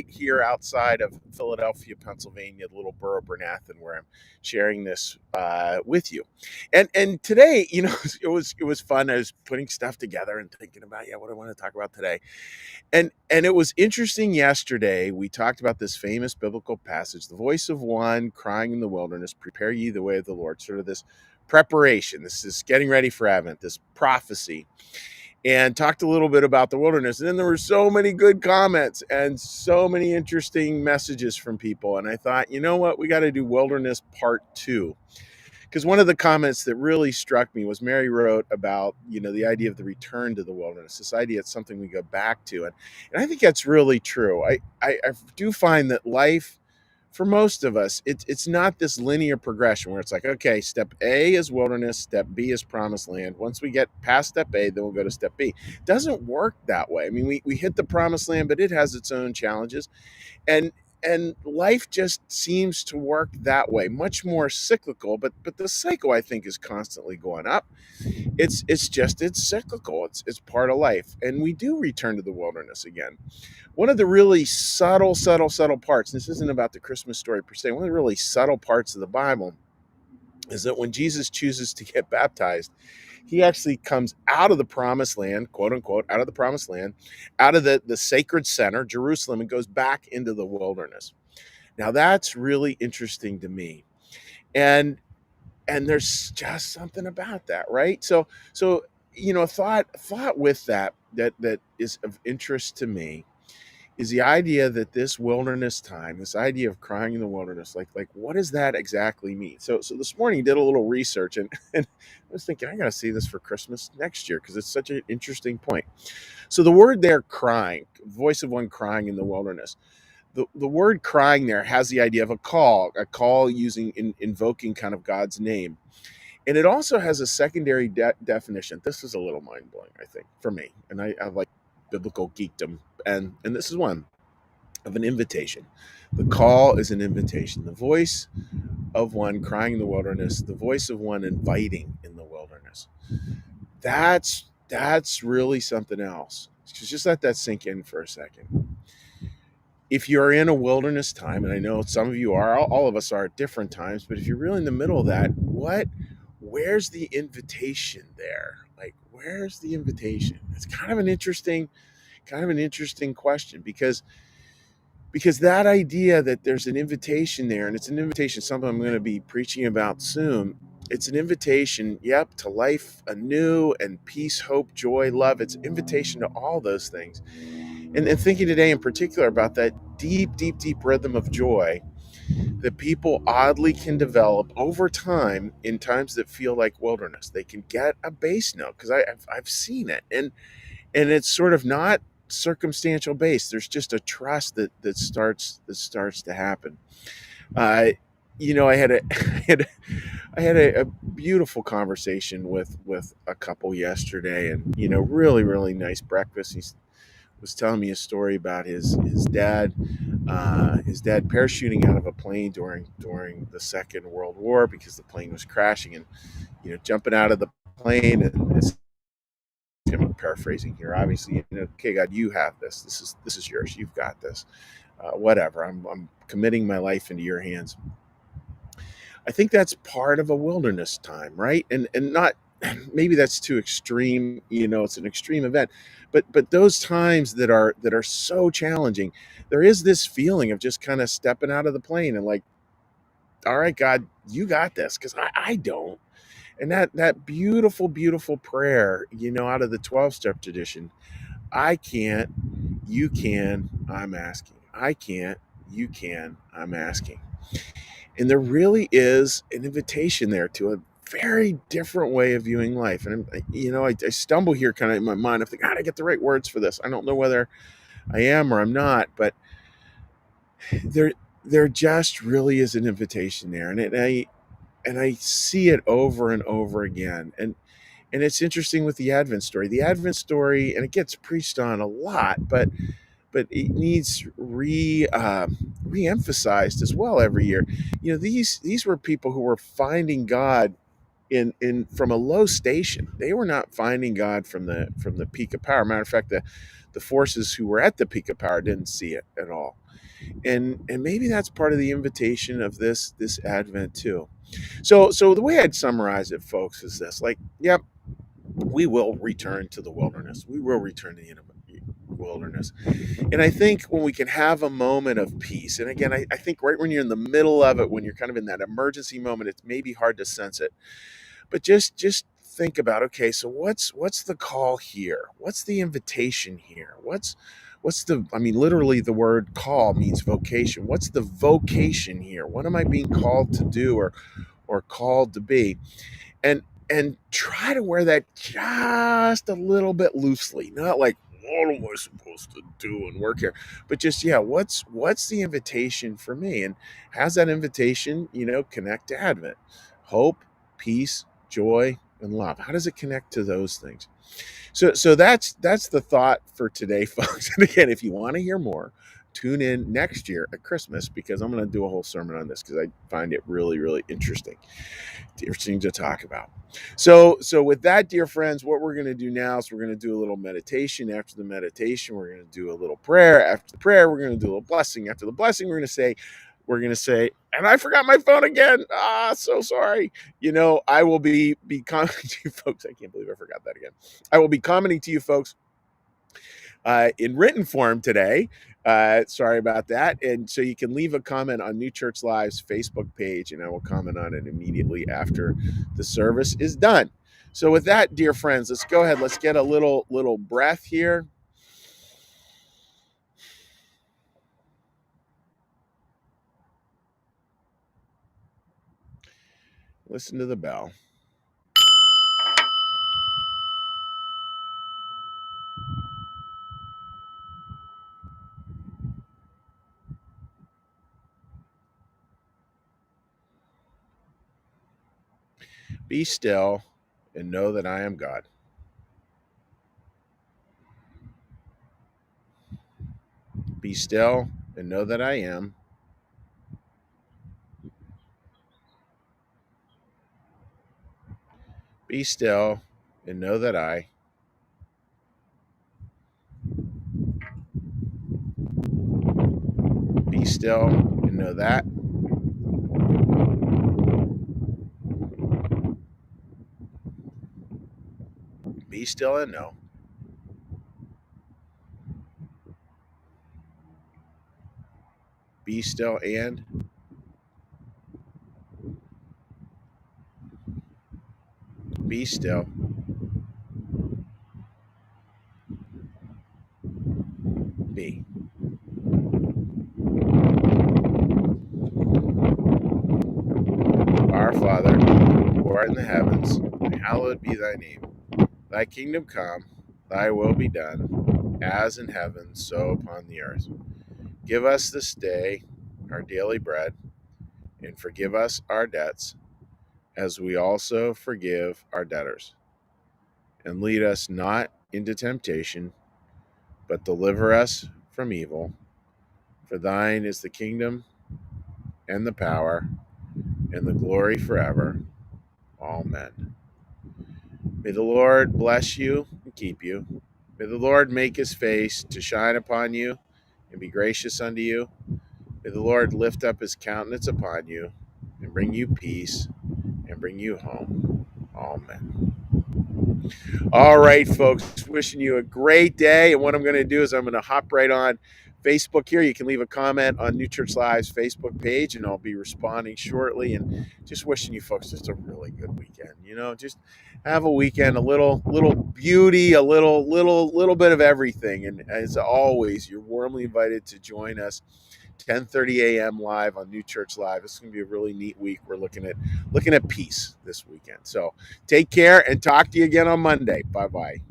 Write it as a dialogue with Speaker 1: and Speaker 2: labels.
Speaker 1: here outside of Philadelphia, Pennsylvania, the little borough Bernathen, where I'm sharing this with you. And today, it was fun. I was putting stuff together and thinking about what I want to talk about today. And it was interesting. Yesterday we talked about this famous biblical passage, the voice of one crying in the wilderness, prepare ye the way of the Lord. Sort of this preparation. This is getting ready for Advent, this prophecy, and talked a little bit about the wilderness. And then there were so many good comments and so many interesting messages from people. And I thought, you know what? We got to do wilderness part two. Because one of the comments that really struck me was Mary wrote about, the idea of the return to the wilderness, this idea it's something we go back to. And I think that's really true. I do find that life, for most of us, it's not this linear progression where it's like, okay, step A is wilderness, step B is promised land. Once we get past step A, then we'll go to step B. It doesn't work that way. I mean, we hit the promised land, but it has its own challenges. And life just seems to work that way, much more cyclical, but the cycle, I think, is constantly going up. It's cyclical. It's part of life, and we do return to the wilderness again. One of the really subtle parts, and this isn't about the Christmas story per se, one of the really subtle parts of the Bible is that when Jesus chooses to get baptized, he actually comes out of the promised land, quote unquote, out of the promised land, out of the sacred center, Jerusalem, and goes back into the wilderness. Now that's really interesting to me. And there's just something about that, right? So thought with that is of interest to me is the idea that this wilderness time, this idea of crying in the wilderness, like what does that exactly mean? So this morning I did a little research, and I was thinking I gotta see this for Christmas next year because it's such an interesting point. So the word there, crying, voice of one crying in the wilderness. The word crying there has the idea of a call using invoking kind of God's name. And it also has a secondary definition. This is a little mind blowing, I think, for me. And I like biblical geekdom, and this is one of an invitation. The call is an invitation. The voice of one crying in the wilderness, the voice of one inviting in the wilderness. That's really something else. Just let that sink in for a second. If you're in a wilderness time, and I know some of you are, all of us are at different times, but if you're really in the middle of that, where's the invitation there? Like, where's the invitation? It's kind of an interesting question, because that idea that there's an invitation there, and it's an invitation, something I'm going to be preaching about soon. It's an invitation, yep, to life anew and peace, hope, joy, love. It's an invitation to all those things. And thinking today in particular about that deep rhythm of joy that people oddly can develop over time in times that feel like wilderness. They can get a bass note because I've seen it, and it's sort of not circumstantial based. There's just a trust that starts to happen. Uh, I had a I had a beautiful conversation with a couple yesterday, and really nice breakfast. He was telling me a story about his dad parachuting out of a plane during the Second World War because the plane was crashing, and jumping out of the plane, and I'm paraphrasing here, obviously, okay, God, you have this. This is yours. You've got this. Whatever. I'm committing my life into your hands. I think that's part of a wilderness time, right? And not, maybe that's too extreme. It's an extreme event, but those times that are so challenging, there is this feeling of just kind of stepping out of the plane and like, all right, God, you got this, because I don't. And that beautiful prayer, out of the 12-step tradition. I can't, you can, I'm asking. I can't, you can, I'm asking. And there really is an invitation there to a very different way of viewing life. And I stumble here kind of in my mind. I think, God, I get the right words for this. I don't know whether I am or I'm not, but there there just really is an invitation there, and I see it over and over again. And it's interesting with the Advent story. The Advent story, and it gets preached on a lot, but it needs re-emphasized as well every year. These were people who were finding God in from a low station. They were not finding God from the peak of power. Matter of fact, the the forces who were at the peak of power didn't see it at all. And maybe that's part of the invitation of this Advent too. So the way I'd summarize it, folks, is this: like, yep, we will return to the wilderness. We will return to the wilderness. And I think when we can have a moment of peace, and again, I think right when you're in the middle of it, when you're kind of in that emergency moment, it's maybe hard to sense it. But just think about, okay, so what's the call here? What's the invitation here? What's the, I mean, literally the word call means vocation. What's the vocation here? What am I being called to do or called to be? And try to wear that just a little bit loosely, not like, what am I supposed to do and work here, but just, yeah, what's the invitation for me? And how's that invitation, connect to Advent? Hope, peace, joy, and love. How does it connect to those things? So that's the thought for today, folks. And again, if you want to hear more, tune in next year at Christmas, because I'm going to do a whole sermon on this, because I find it really, really interesting to talk about. So with that, dear friends, what we're going to do now is we're going to do a little meditation. After the meditation, we're going to do a little prayer. After the prayer, we're going to do a little blessing. After the blessing, we're going to say, and I forgot my phone again. So sorry. I will be commenting to you folks. I can't believe I forgot that again. I will be commenting to you folks in written form today. Sorry about that. And so you can leave a comment on New Church Live's Facebook page, and I will comment on it immediately after the service is done. So with that, dear friends, let's go ahead. Let's get a little breath here. Listen to the bell. Be still and know that I am God. Be still and know that I am. Be still and know that I. Be still and know that. Be still and know. Be still and. Be still. Be. Our Father, who art in the heavens, hallowed be thy name. Thy kingdom come, thy will be done, as in heaven, so upon the earth. Give us this day our daily bread, and forgive us our debts, as we also forgive our debtors. And lead us not into temptation, but deliver us from evil. For thine is the kingdom, and the power, and the glory forever. Amen. May the Lord bless you and keep you. May the Lord make his face to shine upon you and be gracious unto you. May the Lord lift up his countenance upon you and bring you peace and bring you home. Amen. All right, folks, wishing you a great day. And what I'm going to do is I'm going to hop right on Facebook here. You can leave a comment on New Church Live's Facebook page, and I'll be responding shortly. And just wishing you folks just a really good weekend. Just have a weekend, a little beauty, a little bit of everything. And as always, you're warmly invited to join us 10:30 a.m. live on New Church Live. This is going to be a really neat week. We're looking at peace this weekend. So take care and talk to you again on Monday. Bye-bye.